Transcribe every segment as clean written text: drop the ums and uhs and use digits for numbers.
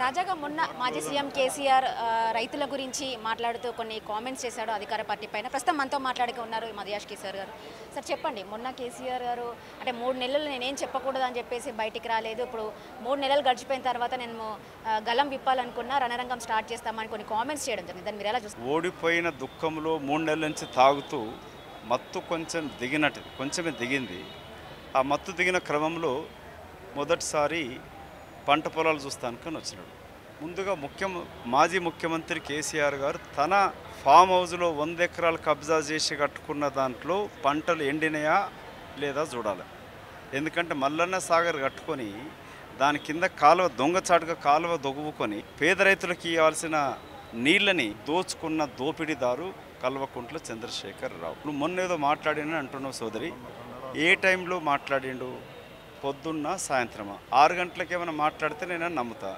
తాజాగా మొన్న మాజీ సీఎం కేసీఆర్ రైతుల గురించి మాట్లాడుతూ కొన్ని కామెంట్స్ చేశాడు అధికార పార్టీ పైన. ప్రస్తుతం మనతో మాట్లాడుతూ ఉన్నారు మధుయాష్ కేసీఆర్ గారు. సార్ చెప్పండి, మొన్న కేసీఆర్ గారు అంటే 3 నెలలు నేనేం చెప్పకూడదు అని చెప్పేసి బయటికి రాలేదు, ఇప్పుడు 3 నెలలు గడిచిపోయిన తర్వాత నేను గలం విప్పాలనుకున్నా, రణరంగం స్టార్ట్ చేస్తామని కొన్ని కామెంట్స్ చేయడం జరిగింది. దాన్ని మీరు ఎలా చూస్తారు? ఓడిపోయిన దుఃఖంలో 3 నెలల నుంచి తాగుతూ మత్తు కొంచెం దిగినట్టు కొంచెమే దిగింది. ఆ మత్తు దిగిన క్రమంలో మొదటిసారి పంట పొలాలు చూస్తానుకని వచ్చినాడు. ముందుగా మాజీ ముఖ్యమంత్రి కేసీఆర్ గారు తన ఫామ్ హౌస్లో 100 ఎకరాలు కబ్జా చేసి కట్టుకున్న దాంట్లో పంటలు ఎండినాయా లేదా చూడాలి. ఎందుకంటే మల్లన్న సాగర్ కట్టుకొని దాని కింద కాలువ దొంగచాటుగా కాలువ దొగువుకొని పేద రైతులకు ఇవ్వాల్సిన నీళ్ళని దోచుకున్న దోపిడీదారు కల్వకుంట్ల చంద్రశేఖర్ రావు. నువ్వు మొన్నేదో మాట్లాడినని అంటున్నావు సోదరి. ఏ టైంలో మాట్లాడిండు? పొద్దున్న సాయంత్రమా 6 గంటలకు ఏమైనా మాట్లాడితే నేను నమ్ముతా.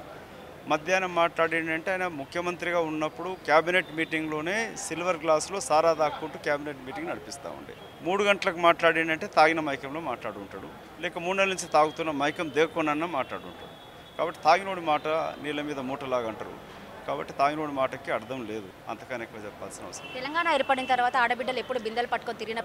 మధ్యాహ్నం మాట్లాడిండంటే ఆయన ముఖ్యమంత్రిగా ఉన్నప్పుడు క్యాబినెట్ మీటింగ్లోనే సిల్వర్ గ్లాసులో సారా దాక్కుంటూ క్యాబినెట్ మీటింగ్ నడిపిస్తూ ఉండే. 3 గంటలకు మాట్లాడిండంటే తాగిన మైకంలో మాట్లాడుంటాడు, లేక 3 నెలల నుంచి తాగుతున్న మైకం దేక్కొనన్నా మాట్లాడుంటాడు. కాబట్టి తాగినోడి మాట నీళ్ళ మీద మూటలాగా అంటారు. కాబట్టి తాగినోడి మాటకి అర్థం లేదు, అంతకన్నా ఎక్కువ చెప్పాల్సిన అవసరం. తెలంగాణ ఏర్పడిన తర్వాత ఆడబిడ్డలు ఎప్పుడు బిందెలు పట్టుకొని తిరిగిన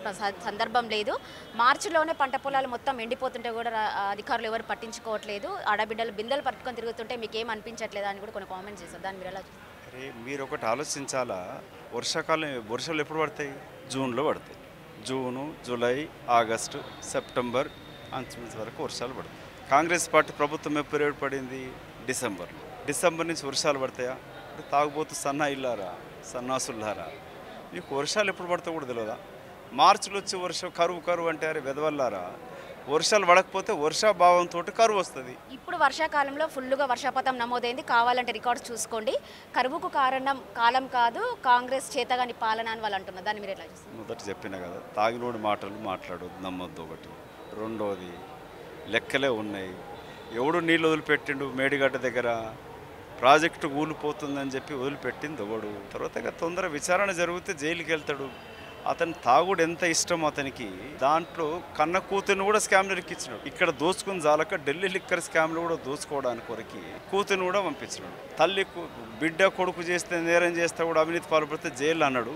సందర్భం లేదు. మార్చిలోనే పంట పొలాలు మొత్తం ఎండిపోతుంటే కూడా అధికారులు ఎవరు పట్టించుకోవట్లేదు. ఆడబిడ్డలు బిందెలు పట్టుకొని తిరుగుతుంటే మీకు ఏం అనిపించట్లేదా అని కూడా కొన్ని కామెంట్స్ చేస్తారు. దాన్ని మీరు ఎలా చూస్తారు? అరే, మీరు ఒకటి ఆలోచించాలా. వర్షాలు ఎప్పుడు పడతాయి? జూన్లో పడతాయి. జూను, జూలై, ఆగస్టు, సెప్టెంబర్ అంచుమించు వరకు వర్షాలు పడతాయి. కాంగ్రెస్ పార్టీ ప్రభుత్వం ఎప్పుడు ఏర్పడింది? డిసెంబర్ నుంచి వర్షాలు పడతాయా? తాగుబోతు సన్నాయిల్లారా, సన్నాసుల్లారా, మీకు వర్షాలు ఎప్పుడు పడతాయో కూడా తెలియదా? మార్చిలో వచ్చి వర్షం కరువు అంటే అరే వెదవల్లారా, వర్షాలు పడకపోతే వర్షాభావంతో కరువు వస్తుంది. ఇప్పుడు వర్షాకాలంలో ఫుల్గా వర్షపాతం నమోదైంది. కావాలంటే రికార్డ్స్ చూసుకోండి. కరువుకు కారణం కాలం కాదు, కాంగ్రెస్ చేతగాని పాలన అని వాళ్ళు అంటున్నారు. దాన్ని మీరు ఎట్లా చూస్తారు? మొదట చెప్పిన కదా, తాగినోడి మాటలు మాట్లాడొద్దు, నమ్మొద్దు. ఒకటి. రెండోది, లెక్కలే ఉన్నాయి. ఎవడు నీళ్ళు వదిలిపెట్టిండు మేడిగడ్డ దగ్గర? ప్రాజెక్టు ఊలిపోతుందని చెప్పి వదిలిపెట్టింది ఎవడు? తర్వాత తొందర విచారణ జరిగితే జైలుకి వెళ్తాడు. అతని తాగుడు ఎంత ఇష్టం అతనికి, దాంట్లో కన్న కూతురిని కూడా స్కామ్లర్కి ఇచ్చినాడు. ఇక్కడ దోచుకుని జాలక ఢిల్లీ లిక్కర్ స్కామ్లు కూడా దోచుకోవడానికి కొరకి కూతురిని కూడా పంపించినాడు. తల్లి బిడ్డ కొడుకు చేస్తే నేరం చేస్తే కూడా అవినీతి పాల్పడితే జైలు అన్నాడు.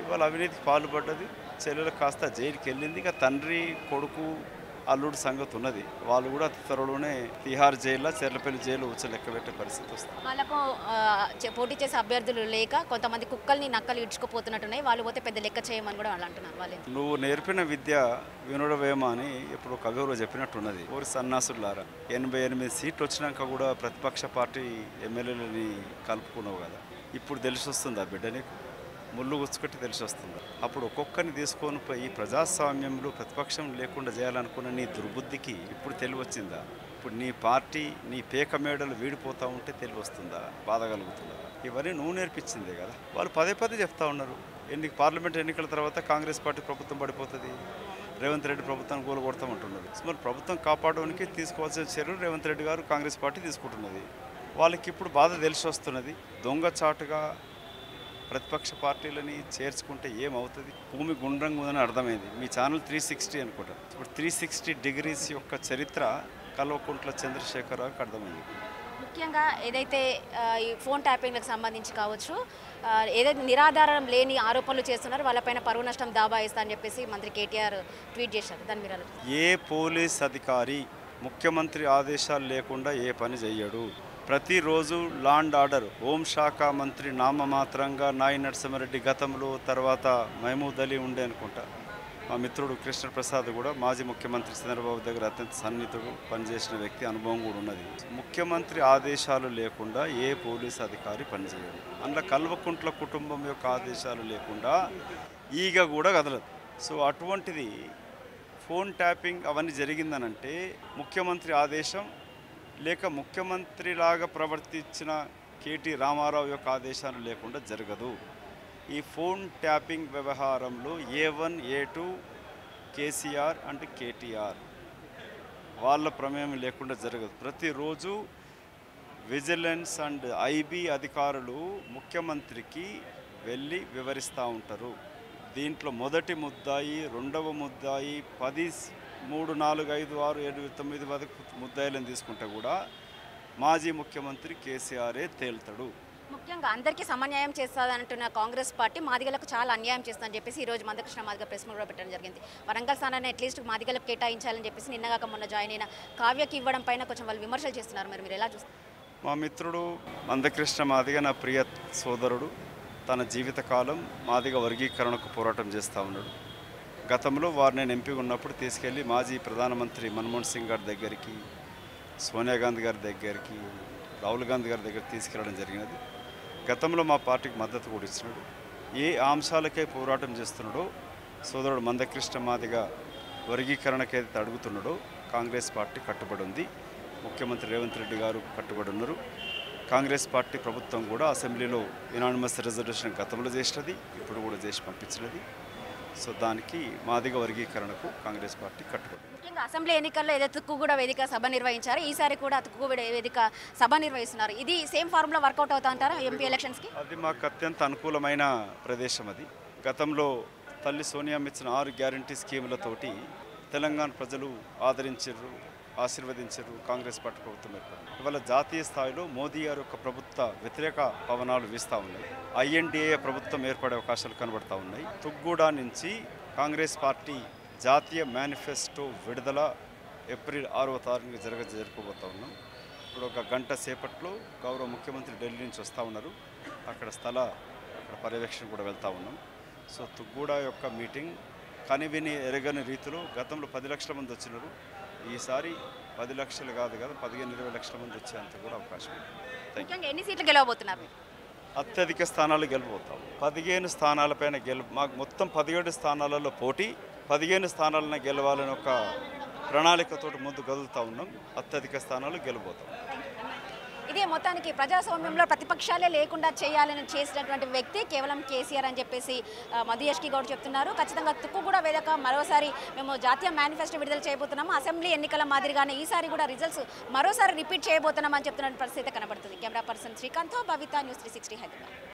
ఇవాళ అవినీతికి పాల్పడ్డది, చెల్లెలు కాస్త జైలుకి వెళ్ళింది. ఇక తండ్రి కొడుకు అల్లుడు సంగతి ఉన్నది. వాళ్ళు కూడా త్వరలోనే తిహార్ జైల్లో, చెర్లపల్లి జైలు లెక్క పెట్టే పరిస్థితి వస్తుంది. వాళ్ళకు పోటీ చేసే అభ్యర్థులు లేక కొంతమంది కుక్కల్ని నక్కలు ఇడ్చుకుపోతున్నట్టున్నాయి. వాళ్ళు పోతే పెద్ద లెక్క చేయమని కూడా వాళ్ళు అంటున్నారు. వాళ్ళు నువ్వు నేర్పిన విద్య వినోడవేమ అని ఇప్పుడు కవిలో చెప్పినట్టున్నది. ఊరి సన్నాసులారా, 88 సీట్లు వచ్చినాక కూడా ప్రతిపక్ష పార్టీ ఎమ్మెల్యేలని కలుపుకున్నావు కదా, ఇప్పుడు తెలిసి వస్తుంది ఆ బిడ్డ నీకు? ముళ్ళు గుచ్చుకొట్టి తెలిసి వస్తుంది. అప్పుడు ఒక్కొక్కరిని తీసుకొని పోయి ప్రజాస్వామ్యంలో ప్రతిపక్షం లేకుండా చేయాలనుకున్న నీ దుర్బుద్ధికి ఇప్పుడు తెలివి వచ్చిందా? ఇప్పుడు నీ పార్టీ నీ పేక మేడలు వీడిపోతూ ఉంటే తెలివి వస్తుందా? బాధ కలుగుతుందా? ఇవన్నీ నువ్వు నేర్పించిందే కదా. వాళ్ళు పదే చెప్తా ఉన్నారు, పార్లమెంట్ ఎన్నికల తర్వాత కాంగ్రెస్ పార్టీ ప్రభుత్వం పడిపోతుంది, రేవంత్ రెడ్డి ప్రభుత్వాన్ని కూలగొడతామంటున్నారు. మరి ప్రభుత్వం కాపాడడానికి తీసుకోవాల్సిన చర్యలు రేవంత్ రెడ్డి గారు కాంగ్రెస్ పార్టీ తీసుకుంటున్నది. వాళ్ళకి ఇప్పుడు బాధ తెలిసి వస్తున్నది. దొంగచాటుగా ప్రతిపక్ష పార్టీలని చేర్చుకుంటే ఏమవుతుంది? భూమి గుండ్రంగా ఉందని అర్థమైంది. మీ ఛానల్ 360 అనుకుంటా. ఇప్పుడు 360 డిగ్రీస్ యొక్క చరిత్ర కల్వకుంట్ల చంద్రశేఖరరావుకి అర్థమైంది. ముఖ్యంగా ఏదైతే ఈ ఫోన్ ట్యాపింగ్లకు సంబంధించి కావచ్చు, ఏదైతే నిరాధారం లేని ఆరోపణలు చేస్తున్నారో వాళ్ళపైన పరువు నష్టం దాబా వేస్తా అని చెప్పేసి మంత్రి కేటీఆర్ ట్వీట్ చేశారు. దాని మీరు ఏ పోలీస్ అధికారి ముఖ్యమంత్రి ఆదేశాలు లేకుండా ఏ పని చెయ్యడు. ప్రతిరోజు లాండ్ ఆర్డర్ హోంశాఖ మంత్రి నామమాత్రంగా నాయి నరసింహారెడ్డి గతంలో, తర్వాత మహమూద్ అలీ ఉండే అనుకుంటా. మా మిత్రుడు కృష్ణప్రసాద్ కూడా మాజీ ముఖ్యమంత్రి చంద్రబాబు దగ్గర అత్యంత సన్నిహితుడు, పనిచేసిన వ్యక్తి, అనుభవం కూడా ఉన్నది. ముఖ్యమంత్రి ఆదేశాలు లేకుండా ఏ పోలీస్ అధికారి పనిచేయడు. అందులో కల్వకుంట్ల కుటుంబం యొక్క ఆదేశాలు లేకుండా ఈగ కూడా కదలదు. సో అటువంటిది ఫోన్ ట్యాపింగ్ అవన్నీ జరిగిందనంటే ముఖ్యమంత్రి ఆదేశం లేక ముఖ్యమంత్రిలాగా ప్రవర్తించిన కేటీ రామారావు యొక్క ఆదేశాలు లేకుండా జరగదు. ఈ ఫోన్ ట్యాపింగ్ వ్యవహారంలో A1, A2, KCR and KTR వాళ్ళ ప్రమేయం లేకుండా జరగదు. ప్రతిరోజు విజిలెన్స్ అండ్ IB అధికారులు ముఖ్యమంత్రికి వెళ్ళి వివరిస్తూ ఉంటారు. దీంట్లో మొదటి ముద్దాయి, రెండవ ముద్దాయి, 10, 3, 4, 5, 6, 7, 9 వరకు ముద్దాయిలను తీసుకుంటే కూడా మాజీ ముఖ్యమంత్రి కేసీఆరే తేల్తాడు. ముఖ్యంగా అందరికీ సమన్యాయం చేస్తుందంటున్న కాంగ్రెస్ పార్టీ మాదిగలకు చాలా అన్యాయం చేస్తుందని చెప్పేసి ఈ రోజు మందకృష్ణ మాదిగ ప్రెస్ మీట్ కూడా పెట్టడం జరిగింది. వరంగల్ స్థానాన్ని అట్లీస్ట్ మాదిగలకు కేటాయించాలని చెప్పేసి నిన్నగాక మొన్న జాయిన్ అయిన కావ్యకి ఇవ్వడం పైన కొంచెం వాళ్ళు విమర్శలు చేస్తున్నారు. మీరు ఎలా చూస్తారు? మా మిత్రుడు మందకృష్ణ మాదిగ నా ప్రియ సోదరుడు. తన జీవితకాలం మాదిగ వర్గీకరణకు పోరాటం చేస్తూ ఉన్నాడు. గతంలో వారు నేను ఎంపీగా ఉన్నప్పుడు తీసుకెళ్ళి మాజీ ప్రధానమంత్రి మన్మోహన్ సింగ్ గారి దగ్గరికి, సోనియా గాంధీ గారి దగ్గరికి, రాహుల్ గాంధీ గారి దగ్గరికి తీసుకెళ్ళడం జరిగినది. గతంలో మా పార్టీకి మద్దతు కూడా ఇచ్చినాడు. ఏ అంశాలకై పోరాటం చేస్తున్నాడో సోదరుడు మందకృష్ణ మాదిగ వర్గీకరణకైతే అడుగుతున్నాడో కాంగ్రెస్ పార్టీ కట్టుబడి ఉంది. ముఖ్యమంత్రి రేవంత్ రెడ్డి గారు కట్టుబడి ఉన్నారు. కాంగ్రెస్ పార్టీ ప్రభుత్వం కూడా అసెంబ్లీలో యునానిమస్ రిజర్వేషన్ గతంలో చేసినది, ఇప్పుడు కూడా చేసి పంపించినది. సో దానికి మాదిగ వర్గీకరణకు కాంగ్రెస్ పార్టీ కట్టుబడి. ముఖ్యంగా అసెంబ్లీ ఎన్నికల్లో ఏదో తుక్కుగూడ వేదిక సభ నిర్వహించారు, ఈసారి కూడా తుక్కుగూడ వేదిక సభ నిర్వహిస్తున్నారు. ఇది సేమ్ ఫార్ములా వర్కౌట్ అవుతా అంటారా ఎంపీ ఎలక్షన్స్కి? అది మాకు అత్యంత అనుకూలమైన ప్రదేశం. అది గతంలో తల్లి సోనియా ఇచ్చిన 6 గ్యారంటీ స్కీములతోటి తెలంగాణ ప్రజలు ఆదరించారు, ఆశీర్వదించారు. కాంగ్రెస్ పార్టీ ప్రభుత్వం ఏర్పడింది. ఇవాళ జాతీయ స్థాయిలో మోదీ గారి యొక్క ప్రభుత్వ వ్యతిరేక పవనాలు వీస్తూ ఉన్నాయి. ఐఎన్డీఏ ప్రభుత్వం ఏర్పడే అవకాశాలు కనబడతా ఉన్నాయి. తుగ్గూడ నుంచి కాంగ్రెస్ పార్టీ జాతీయ మేనిఫెస్టో విడుదల ఏప్రిల్ 6వ తారీఖున జరుపుకోబోతా ఉన్నాం. ఇప్పుడు ఒక గంట సేపట్లో గౌరవ ముఖ్యమంత్రి ఢిల్లీ నుంచి వస్తూ ఉన్నారు. అక్కడ పర్యవేక్షణ కూడా వెళ్తూ ఉన్నాం. సో తుగ్గూడ యొక్క మీటింగ్ కనివిని ఎరగని రీతిలో గతంలో 10 లక్షల మంది వచ్చినారు. ఈసారి 10 లక్షలు కాదు కదా, 15-20 లక్షల మంది వచ్చేంత కూడా అవకాశం ఉంది. ముఖ్యంగా ఎన్ని సీట్లు గెలవబోతున్నారు? అత్యధిక స్థానాలు గెలవబోతాం. 15 స్థానాలపైన మాకు మొత్తం 17 స్థానాలలో పోటీ, 15 స్థానాలను గెలవాలని ఒక ప్రణాళికతో ముందు కదులుతూ ఉన్నాం. అత్యధిక స్థానాలు గెలవబోతాం. ఇదే మొత్తానికి ప్రజాస్వామ్యంలో ప్రతిపక్షాలే లేకుండా చేయాలని చేసినటువంటి వ్యక్తి కేవలం కేసీఆర్ అని చెప్పేసి మధుయష్కి గౌడ్ చెప్తున్నారు. ఖచ్చితంగా తుక్కుగూడ వేదిక మరోసారి మేము జాతీయ మేనిఫెస్టో విడుదల చేయబోతున్నాము. అసెంబ్లీ ఎన్నికల మాదిరిగానే ఈసారి కూడా రిజల్ట్స్ మరోసారి రిపీట్ చేయబోతున్నామని చెప్తున్న పరిస్థితి కనబడుతుంది. కెమెరా పర్సన్ శ్రీకాంత్, భవిత, న్యూస్ 360 హైదరాబాద్.